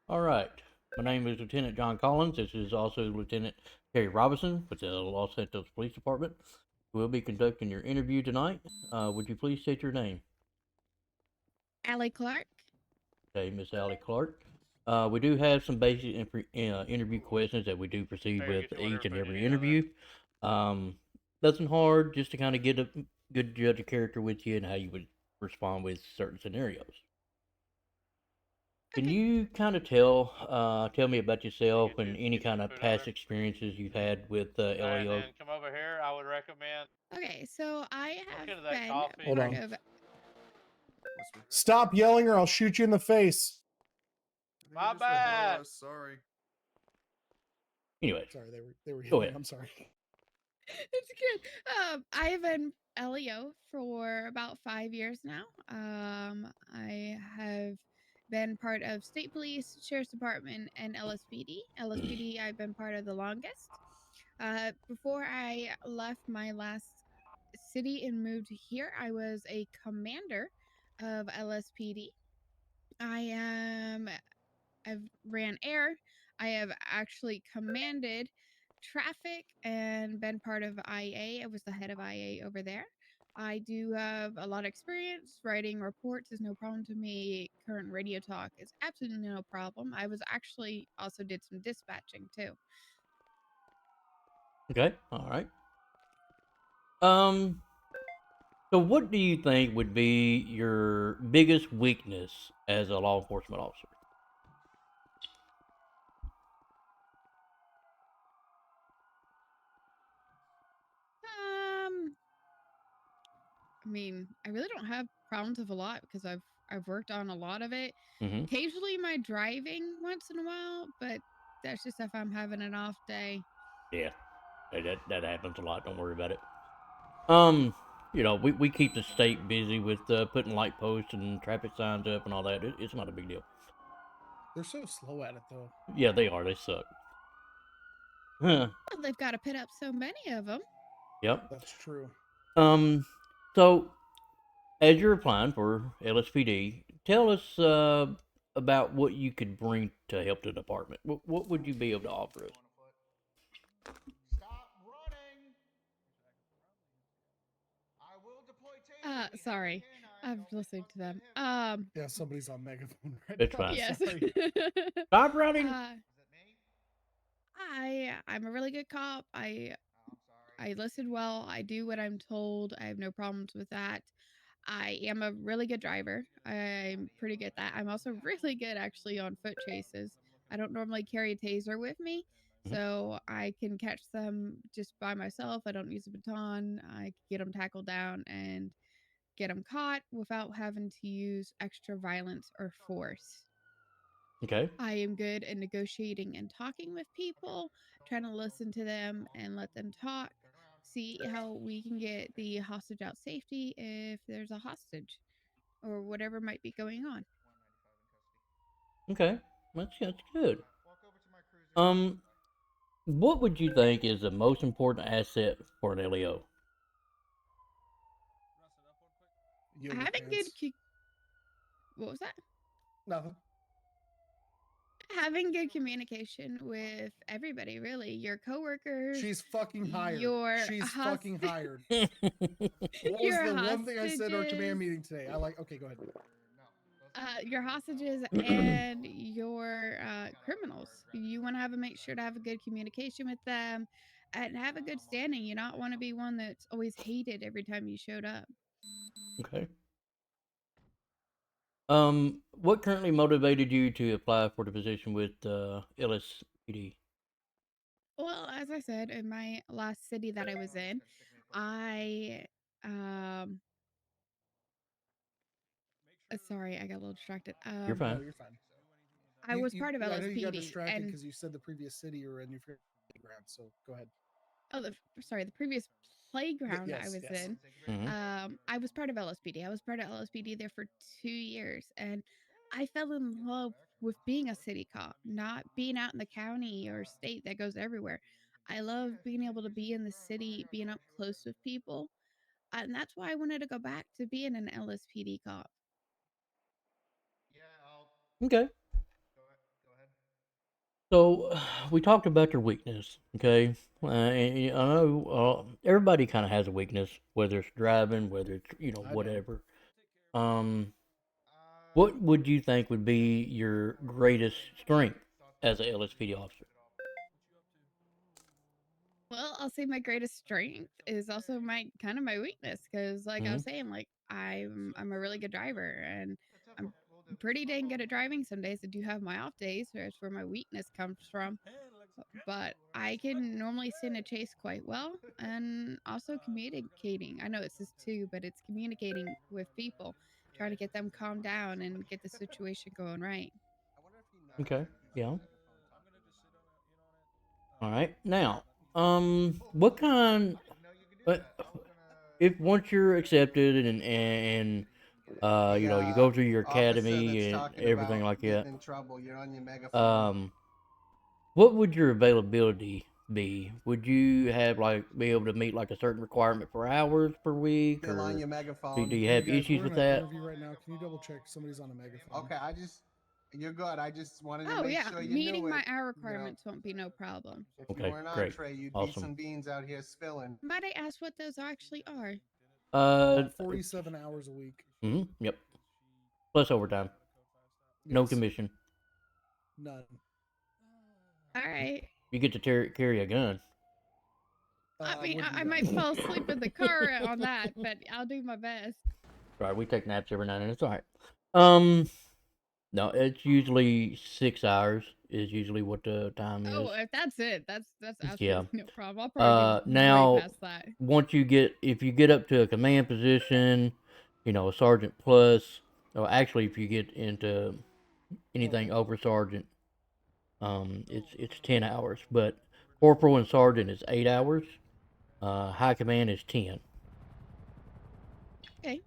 All right. My name is Lieutenant John Collins. This is also Lieutenant Terry Robinson with the Los Santos Police Department. We'll be conducting your interview tonight. Would you please state your name? Allie Clark. Okay, Miss Allie Clark. We do have some basic interview questions that we do proceed Hey, with get your order each if and I every need any of that. interview. Um, nothing hard, just to kind of get a good judge of character with you and how you would respond with certain scenarios. Can Okay. you kind of tell me about yourself and any Get you kind the of food past order. experiences you've had with And LAO? then come over here. I would recommend Okay, so I look have into that been coffee. Hold part on. of. Stop yelling or I'll shoot you in the face. My bad. Sorry. Anyway, They were go yelling. ahead. I'm sorry. It's good. I have been LEO for about 5 years now. I have been part of state police, sheriff's department, and LSPD. LSPD, I've been part of the longest. Before I left my last city and moved here, I was a commander of LSPD. I am I've ran air. I have actually commanded traffic and been part of IA. I was the head of IA over there. I do have a lot of experience. Writing reports is no problem to me. Current radio talk is absolutely no problem. I was actually also did some dispatching too. Okay, all right. Um, so what do you think would be your biggest weakness as a law enforcement officer? Um, I mean, I really don't have problems with a lot because I've worked on a lot of it. Mm-hmm. Occasionally my driving once in a while, but that's just if I'm having an off day. Yeah, that happens a lot. Don't worry about it. Um, we keep the state busy with putting light posts and traffic signs up and all that. It's not a big deal. They're so slow at it though. Yeah, they are. They suck. Huh. Well, they've got to put up so many of them. Yep. That's true. Um. So, as you're applying for LSPD, tell us about what you could bring to help the department. What would you be able to offer us? Stop running. I will deploy taser. Sorry, I'm listening to them. Yeah, somebody's on megaphone right It's now. fine. Yes. Sorry. Stop running. I'm a really good cop. I listen well. I do what I'm told. I have no problems with that. I am a really good driver. I'm pretty good at that. I'm also really good actually on foot chases. I don't normally carry a taser with me, Mhm. so I can catch them just by myself. I don't use a baton. I can get them tackled down and get them caught without having to use extra violence or force. Okay. I am good at negotiating and talking with people, trying to listen to them and let them talk, see how we can get the hostage out safety if there's a hostage or whatever might be going on. Okay. That's good. Um, what would you think is the most important asset for an LEO? Yoga Having good pants. what was that? Nothing. Having good communication with everybody, really. Your coworkers, She's fucking hired. your She's fucking hired. What was your the one thing I said at our command hostages, meeting today? Okay, go ahead. your hostages and your criminals. You want to have a make sure to have a good communication with them and have a good standing. You not want to be one that's always hated every time you showed up. Okay. What currently motivated you to apply for the position with LSPD? Well, as I said, in my last city that I was in, I um sorry, I got a little distracted. You're No, fine. you're fine. I was part of I know you got LSPD distracted and because you said the previous city you were in your playground. So go ahead. oh, the previous playground I Yes, was yes. in, Mm-hmm. I was part of LSPD. I was part of LSPD there for 2 years, and I fell in love with being a city cop, not being out in the county or state that goes everywhere. I love being able to be in the city, being up close with people, and that's why I wanted to go back to being an LSPD cop. Okay. So we talked about your weakness, okay? And I know everybody kind of has a weakness, whether it's driving, whether it's I don't. whatever. Um, what would you think would be your greatest strength as a LSPD officer? Well, I'll say my greatest strength is also my kind of my weakness because, like I Hmm. was saying, like I'm a really good driver and I'm pretty dang good at driving. Some days I do have my off days, where it's where my weakness comes from. But I can normally stay in a chase quite well, and also communicating. I know it's just two, but it's communicating with people, trying to get them calmed down and get the situation going right. Okay, yeah. All right. Now, what kind? uh, If once you're accepted and Hey, you go through your officer academy that's and talking everything about like getting that, in trouble, you're on your megaphone. um, what would your availability be? Would you have like be able to meet like a certain requirement for hours per week, Still on or your do megaphone. you Hey have guys, issues we're with in an that? interview right now. Can you double check somebody's on a megaphone? Okay, you're good. I just wanted to Oh make yeah, sure you knew meeting it. my hour You know, requirements won't be no problem. if you Okay, weren't on great, Trey, you'd be awesome. some beans out here spilling. Might I ask what those actually are? Uh, 47 hours a week. yep. Plus overtime, no Yes. commission. None. All right. You get to carry a gun. I mean, Wouldn't I be might that. fall asleep in the car on that, but I'll do my best. Right, we take naps every night, and it's all right. Um, no, it's usually 6 hours is usually what the time is. Oh, if that's it, that's Yeah. absolutely no problem. I'll probably be way Now past that. once if you get up to a command position, a sergeant plus, or actually if you get into anything over sergeant, it's 10 hours. But corporal and sergeant is 8 hours. High command is 10. Okay.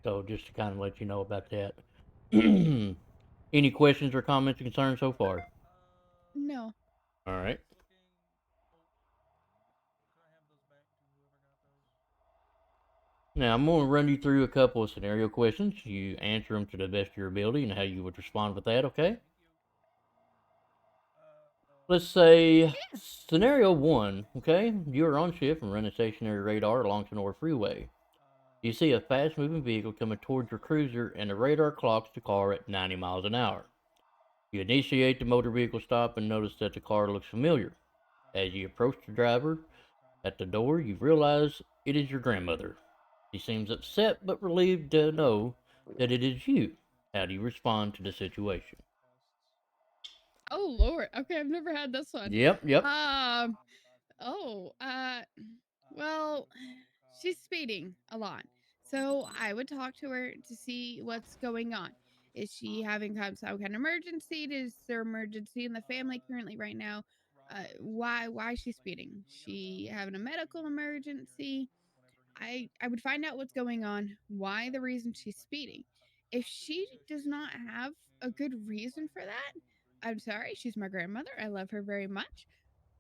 So just to kind of let you know about that. Any questions or comments or concerns so far? No. All right. Now I'm going to run you through a couple of scenario questions. You answer them to the best of your ability and how you would respond with that. Okay. Let's say Yeah. scenario one. Okay, you're on shift and running stationary radar along Sonora Freeway. You see a fast-moving vehicle coming towards your cruiser, and the radar clocks the car at 90 miles an hour. You initiate the motor vehicle stop and notice that the car looks familiar. As you approach the driver at the door, you realize it is your grandmother. She seems upset but relieved to know that it is you. How do you respond to the situation? Oh Lord. Okay, I've never had this one. Yep, yep. Um. Oh. Well, she's speeding a lot, so I would talk to her to see what's going on. Is she having some kind of emergency? Is there emergency in the family currently right now? Why is she speeding? She having a medical emergency? I would find out what's going on, why the reason she's speeding. If she does not have a good reason for that, I'm sorry, she's my grandmother. I love her very much,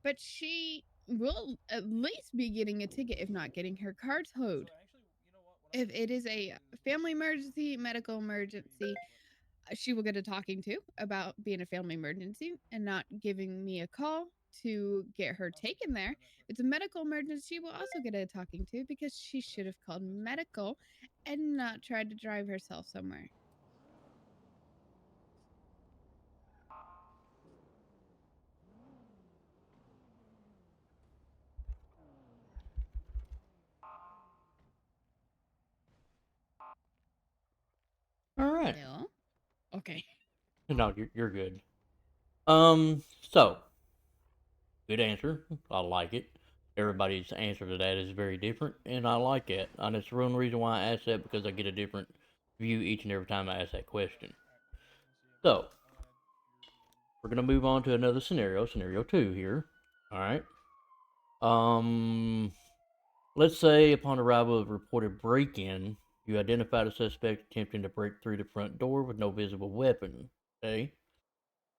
but she will at least be getting a ticket if not getting her car towed. If it is a family emergency, medical emergency, she will get a talking to about being a family emergency and not giving me a call to get her taken there. If it's a medical emergency, she will also get a talking to because she should have called medical and not tried to drive herself somewhere. All right. Well, okay. No, you're good. So good answer. I like it. Everybody's answer to that is very different, and I like it. And it's the one reason why I ask that because I get a different view each and every time I ask that question. So we're gonna move on to another scenario two here. All right. Um, let's say upon arrival of reported break-in, you identify the suspect attempting to break through the front door with no visible weapon. Okay.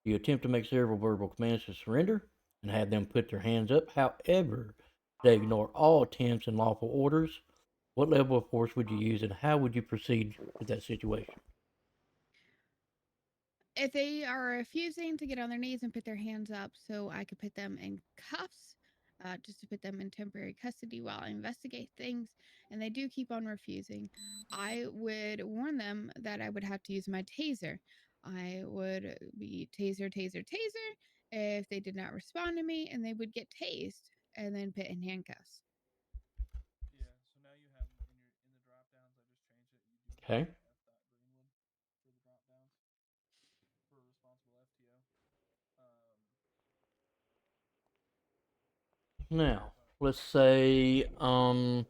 You attempt to make several verbal commands to surrender and have them put their hands up. However, they ignore all attempts and lawful orders. What level of force would you use and how would you proceed with that situation? if they are refusing to get on their knees and put their hands up so I could put them in cuffs, just to put them in temporary custody while I investigate things, and they do keep on refusing, I would warn them that I would have to use my taser. I would be taser, taser, taser if they did not respond to me, and they would get tased and then put in handcuffs. Yeah, so now you have in the drop downs, I just changed it. You do Okay. have Greenwood for the drop downs for responsible FTO. Now, let's say, let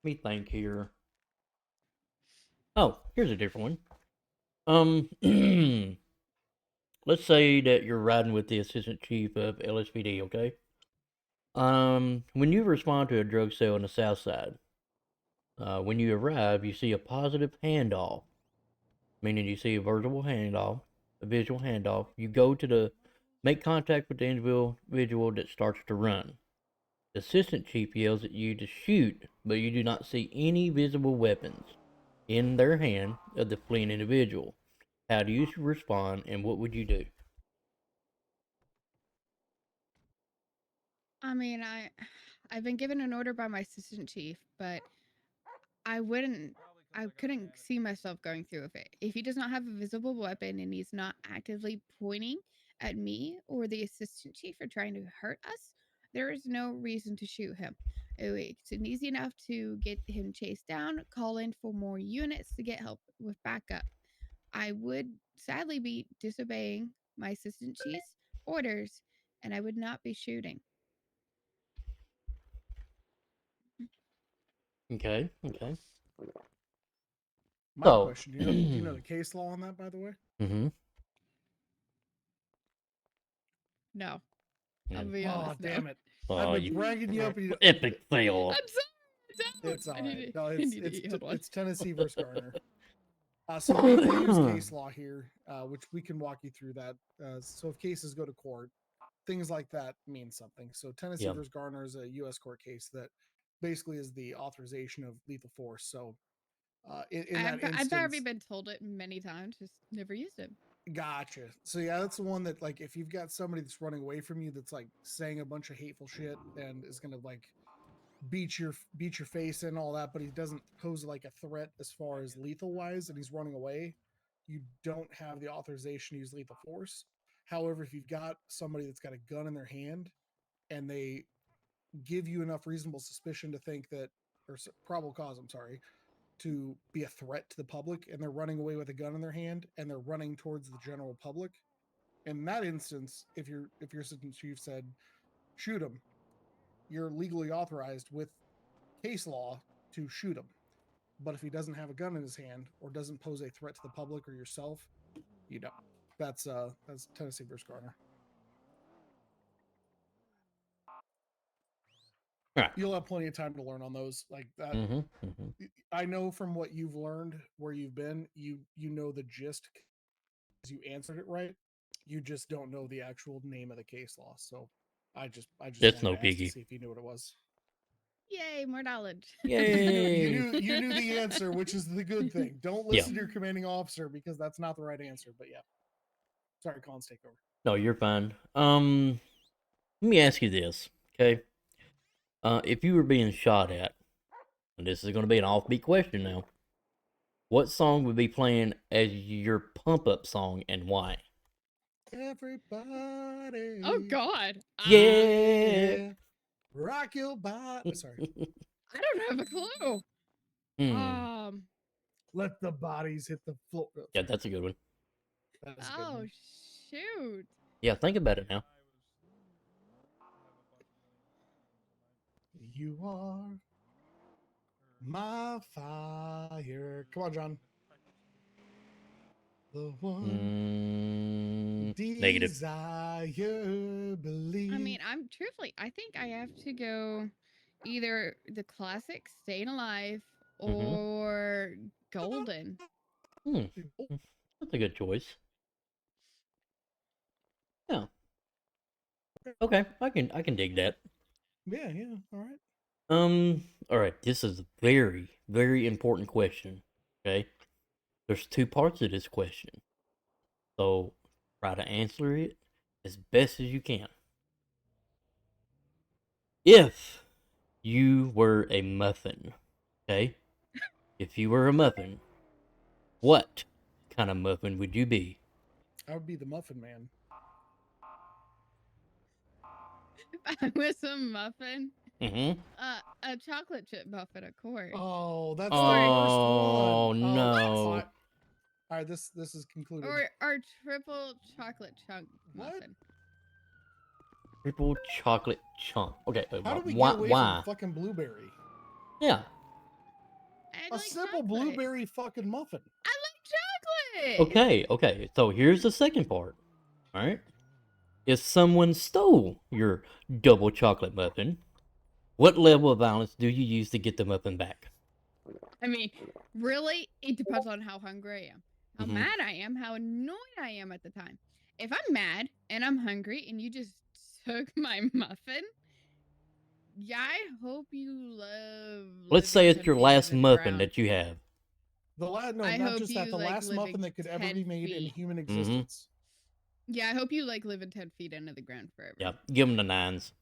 me think here. Oh, here's a different one. Let's say that you're riding with the assistant chief of LSPD, okay? When you respond to a drug sale on the south side, when you arrive, you see a positive handoff, meaning you see a visual handoff. You go to make contact with the individual that starts to run. The assistant chief yells at you to shoot, but you do not see any visible weapons in their hand of the fleeing individual. How do you respond, and what would you do? I mean, I've been given an order by my assistant chief, but I couldn't see myself going through with it. If he does not have a visible weapon and he's not actively pointing at me or the assistant chief or trying to hurt us, there is no reason to shoot him. It's easy enough to get him chased down, call in for more units to get help with backup. I would sadly be disobeying my assistant chief's orders, and I would not be shooting. Okay. My So, question: do you know the case law on that, by the way? mm-hmm. No. Yeah. I'll be Oh, honest. No. damn it! Oh, I've been you bragging you up. And you, epic fail. I'm sorry. I don't. it's all I need right. to- No, I it's need to eat. Hold on. it's Tennessee versus Garner. So we use case law here, which we can walk you through that. So if cases go to court, things like that mean something. So Tennessee Yep. versus Garner is a U.S. court case that basically is the authorization of lethal force. So in that I've already instance, been told it many times, just never used it. gotcha. So yeah, that's the one that, like, if you've got somebody that's running away from you that's like saying a bunch of hateful shit and is gonna like beat your face and all that, but he doesn't pose like a threat as far as lethal wise, and he's running away, you don't have the authorization to use lethal force. However, if you've got somebody that's got a gun in their hand and they give you enough reasonable suspicion to think that, or probable cause, I'm sorry, to be a threat to the public, and they're running away with a gun in their hand and they're running towards the general public, in that instance, if your assistant chief said shoot him, you're legally authorized with case law to shoot him. But if he doesn't have a gun in his hand or doesn't pose a threat to the public or yourself, you don't. That's Tennessee versus Garner. Right. You'll have plenty of time to learn on those. Like that, I know from what you've learned where you've been, you know the gist. You answered it right. You just don't know the actual name of the case law. So I just That's wanted no to ask to biggie. see if you knew what it was. Yay, more knowledge. Yay! You knew the answer, which is the good thing. Don't listen to your commanding officer because that's not the right answer. But yeah, sorry, Collins, take over. No, you're fine. Let me ask you this, okay? If you were being shot at, and this is going to be an offbeat question now, what song would be playing as your pump up song and why? Everybody. Oh God. Yeah. Rock your body. Sorry. I don't have a clue. Let the bodies hit the floor. Yeah, that's a good one. That's a good one. Shoot. Yeah, think about it now. You are my fire. Come on, John. The one Negative. desire, believe. I mean, I think I have to go either the classic Staying Alive or Golden. That's a good choice. Yeah. Okay, I can dig that. Yeah, all right. All right, this is a very, very important question, okay? There's two parts of this question, so try to answer it as best as you can. If you were a muffin, okay? If you were a muffin, what kind of muffin would you be? I would be the Muffin Man. If I was a muffin, Mm-hmm. a chocolate chip muffin, of course. Oh, that's the Or- worst Oh one. no! All right, this is concluded. Or triple chocolate chunk What? muffin. Triple chocolate chunk. Okay, How do we why? get away Why? from fucking blueberry? Yeah. I A like simple chocolate. blueberry fucking muffin. I like chocolate. Okay. So here's the second part. All right. If someone stole your double chocolate muffin, what level of violence do you use to get the muffin back? I mean, really, it depends on how hungry I am, how Mhm. mad I am, how annoyed I am at the time. If I'm mad and I'm hungry and you just took my muffin, yeah, I hope you love. Let's say living it's your 10 feet last under the muffin ground. that you have. No, I not hope just that. you The like last muffin living that could ever 10 be made in feet. human Mhm. existence. Yeah, I hope you like living 10 feet under the ground forever. Yeah, give them the nines.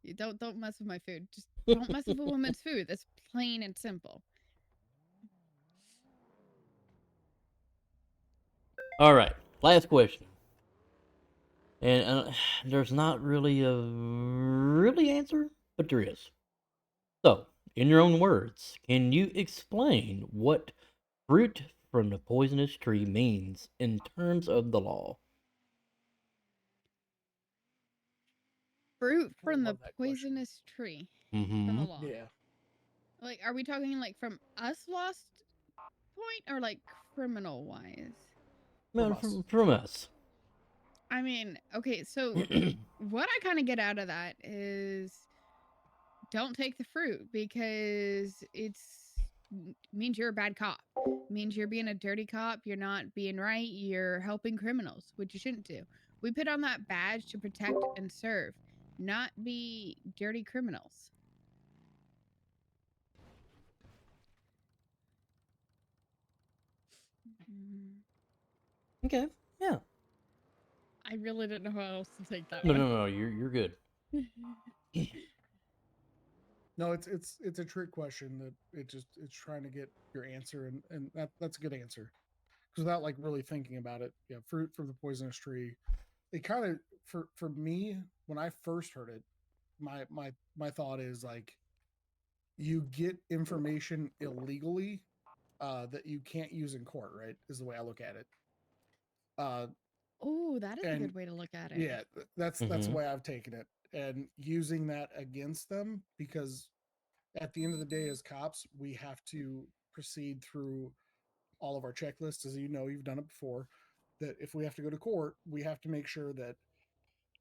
You don't mess with my food. Just don't mess with a woman's food. That's plain and simple. All right, last question. And there's not really a really answer, but there is. So, in your own words, can you explain what fruit from the poisonous tree means in terms of the law? Fruit I from the love that question. poisonous tree Mm-hmm. from the law. Yeah. Like, are we talking like from us lost point or like criminal wise? Well, us. from us. I mean, okay, so what I kind of get out of that is don't take the fruit because means you're a bad cop. Means you're being a dirty cop, you're not being right, you're helping criminals, which you shouldn't do. We put on that badge to protect and serve, not be dirty criminals. Mm, Okay. Yeah. I really didn't know how else to take that No, one. no, no. You're good. No, it's a trick question that it's trying to get your answer, and that's a good answer. Because without like really thinking about it, yeah, fruit from the poisonous tree. It kind of for me when I first heard it, my thought is like you get information illegally that you can't use in court, right? Is the way I look at it. Oh, that is a And good way to look at it. yeah, that's the Mhm. way I've taken it, and using that against them because at the end of the day, as cops, we have to proceed through all of our checklists. As you know, you've done it before. That if we have to go to court, we have to make sure that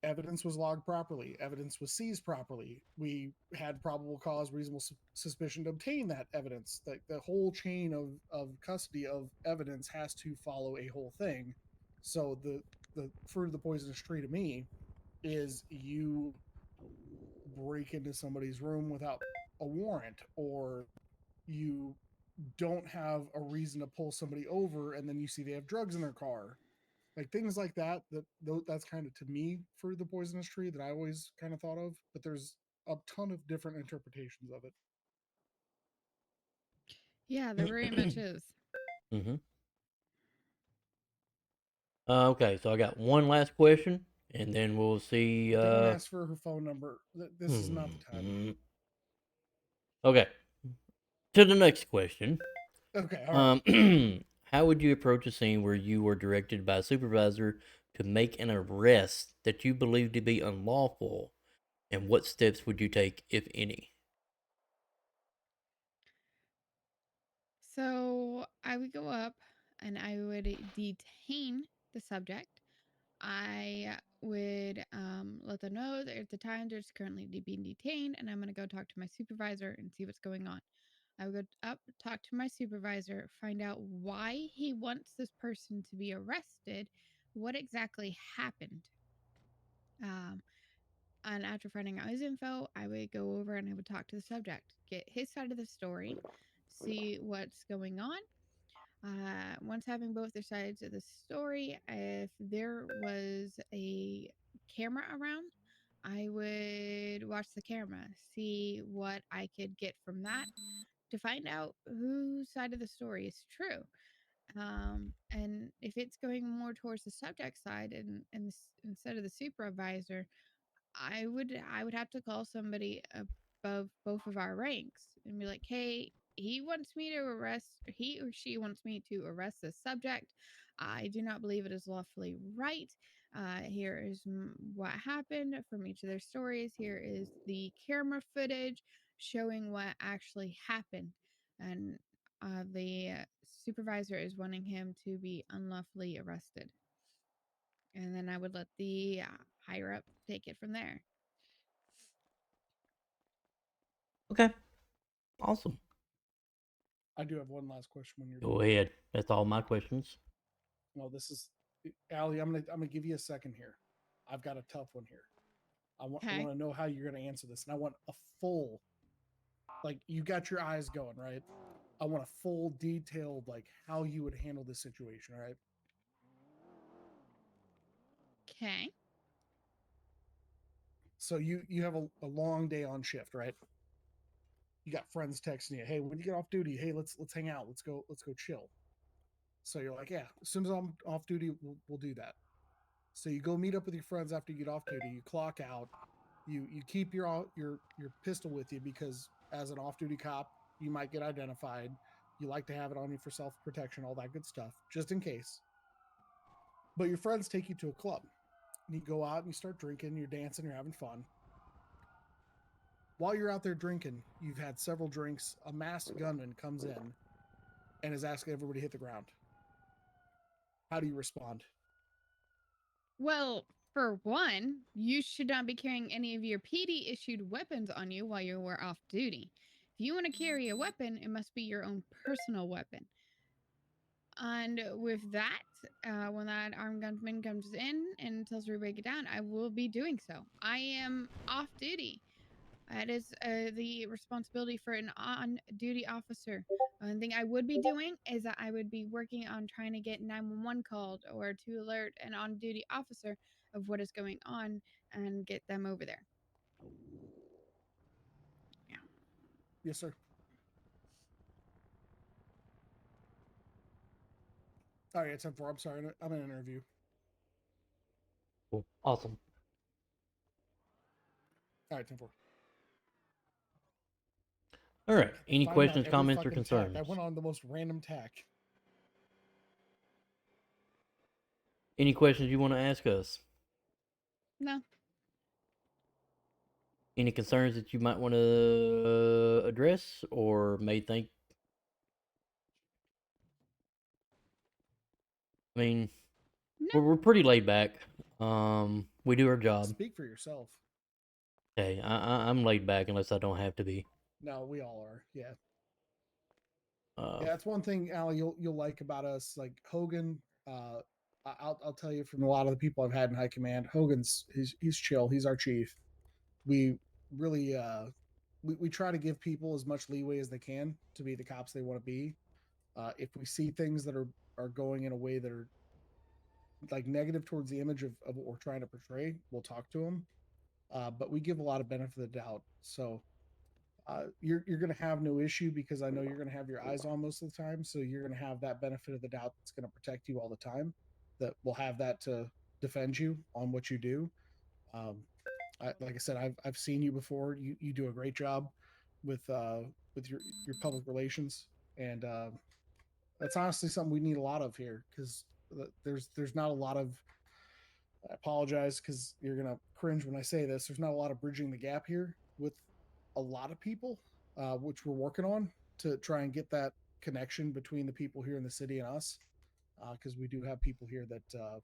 evidence was logged properly, evidence was seized properly, we had probable cause, reasonable suspicion to obtain that evidence. The whole chain of custody of evidence has to follow a whole thing. So the fruit of the poisonous tree to me is you break into somebody's room without a warrant, or you don't have a reason to pull somebody over and then you see they have drugs in their car, like things like that's kind of to me for the poisonous tree that I always kind of thought of, but there's a ton of different interpretations of it. Yeah, there very much is. Mhm. Okay, so I got one last question, and then we'll see. Don't ask for her phone number. This is not the time. Okay, to the next question. Okay, all right. How would you approach a scene where you were directed by a supervisor to make an arrest that you believe to be unlawful, and what steps would you take, if any? So I would go up and I would detain the subject. I would let them know that at the time they're just currently being detained, and I'm going to go talk to my supervisor and see what's going on. I would go up, talk to my supervisor, find out why he wants this person to be arrested, what exactly happened. Um, and after finding out his info, I would go over and I would talk to the subject, get his side of the story, see what's going on. Once having both their sides of the story, if there was a camera around, I would watch the camera, see what I could get from that to find out whose side of the story is true. And if it's going more towards the subject side and instead of the supervisor, I would have to call somebody above both of our ranks and be like, "Hey, he or she wants me to arrest this subject. I do not believe it is lawfully right. Here is what happened from each of their stories. Here is the camera footage showing what actually happened." And the supervisor is wanting him to be unlawfully arrested. And then I would let the higher up take it from there. Okay. Awesome. I do have one last question when you're Go done. ahead. That's all my questions. No, this is Allie. I'm gonna give you a second here. I've got a tough one here. I want Okay. to know how you're gonna answer this, and I want a full, like, you got your eyes going, right? I want a full detailed, like, how you would handle this situation, right? Okay. So you have a long day on shift, right? You got friends texting you, "Hey, when you get off duty, hey, let's hang out, let's go chill." So you're like, "Yeah, as soon as I'm off duty, we'll do that." So you go meet up with your friends after you get off duty. You clock out. You keep your pistol with you because as an off duty cop, you might get identified. You like to have it on you for self protection, all that good stuff, just in case. But your friends take you to a club. And you go out and you start drinking. You're dancing. You're having fun. While you're out there drinking, you've had several drinks. A masked gunman comes in and is asking everybody to hit the ground. How do you respond? Well, for one, you should not be carrying any of your PD issued weapons on you while you were off duty. If you want to carry a weapon, it must be your own personal weapon. And with that, when that armed gunman comes in and tells everybody to get down, I will be doing so. I am off duty. That is the responsibility for an on duty officer. One thing I would be doing is that I would be working on trying to get 911 called or to alert an on duty officer of what is going on and get them over there. Yeah. Yes, sir. All right, 10-4. I'm sorry. I'm in an interview. Cool. Awesome. All right, 10-4. All right. Any Find out questions, every comments, or fucking tack. concerns? I went on the most random tack. Any questions you want to ask us? No. Any concerns that you might want to address or may think? I mean, No. we're pretty laid back. We do our job. Speak for yourself. Okay, I'm laid back unless I don't have to be. No, we all are. Yeah. Uh, Yeah, that's one thing, Allie, you'll like about us. Like Hogan, I'll tell you from a lot of the people I've had in high command, he's chill. He's our chief. We really we try to give people as much leeway as they can to be the cops they want to be. If we see things that are going in a way that are like negative towards the image of what we're trying to portray, we'll talk to them. But we give a lot of benefit of the doubt. So you're going to have no issue because I know you're going to have your eyes on most of the time. So you're going to have that benefit of the doubt that's going to protect you all the time. That will have that to defend you on what you do. Um, like I said, I've seen you before. You do a great job with your public relations, and that's honestly something we need a lot of here because there's not a lot of. I apologize because you're gonna cringe when I say this. There's not a lot of bridging the gap here with a lot of people, which we're working on to try and get that connection between the people here in the city and us, because we do have people here that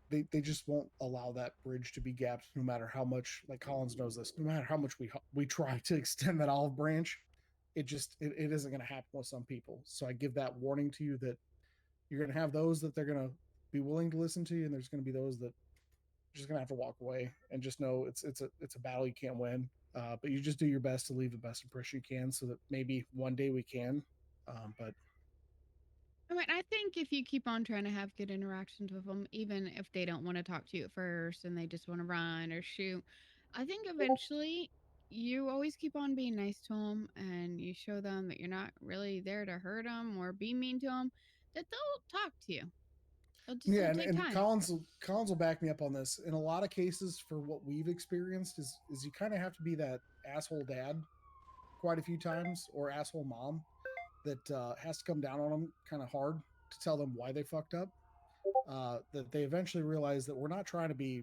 they just won't allow that bridge to be gapped, no matter how much. Like Collins knows this. No matter how much we try to extend that olive branch, it isn't going to happen with some people. So I give that warning to you that you're going to have those that they're going to be willing to listen to you, and there's going to be those that just gonna have to walk away and just know it's a battle you can't win. But you just do your best to leave the best impression you can, so that maybe one day we can. But I mean, I think if you keep on trying to have good interactions with them, even if they don't want to talk to you at first and they just want to run or shoot, I think eventually you always keep on being nice to them and you show them that you're not really there to hurt them or be mean to them, that they'll talk to you. Yeah, It'll take and time. Collins will back me up on this. In a lot of cases, for what we've experienced, is you kind of have to be that asshole dad quite a few times, or asshole mom that has to come down on them kind of hard to tell them why they fucked up. That they eventually realize that we're not trying to be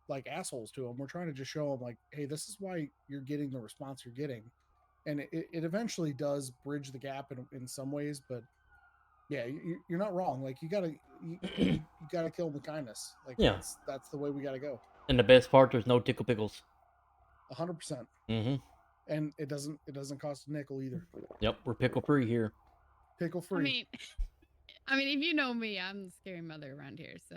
like assholes to them. We're trying to just show them like, hey, this is why you're getting the response you're getting, and it eventually does bridge the gap in some ways. But yeah, you're not wrong. Like you gotta kill them with kindness. Like Yeah. that's the way we gotta go. And the best part, there's no tickle pickles. 100%. Mm-hmm. And it doesn't cost a nickel either. Yep, we're pickle free here. Pickle I free. mean, if you know me, I'm the scary mother around here, so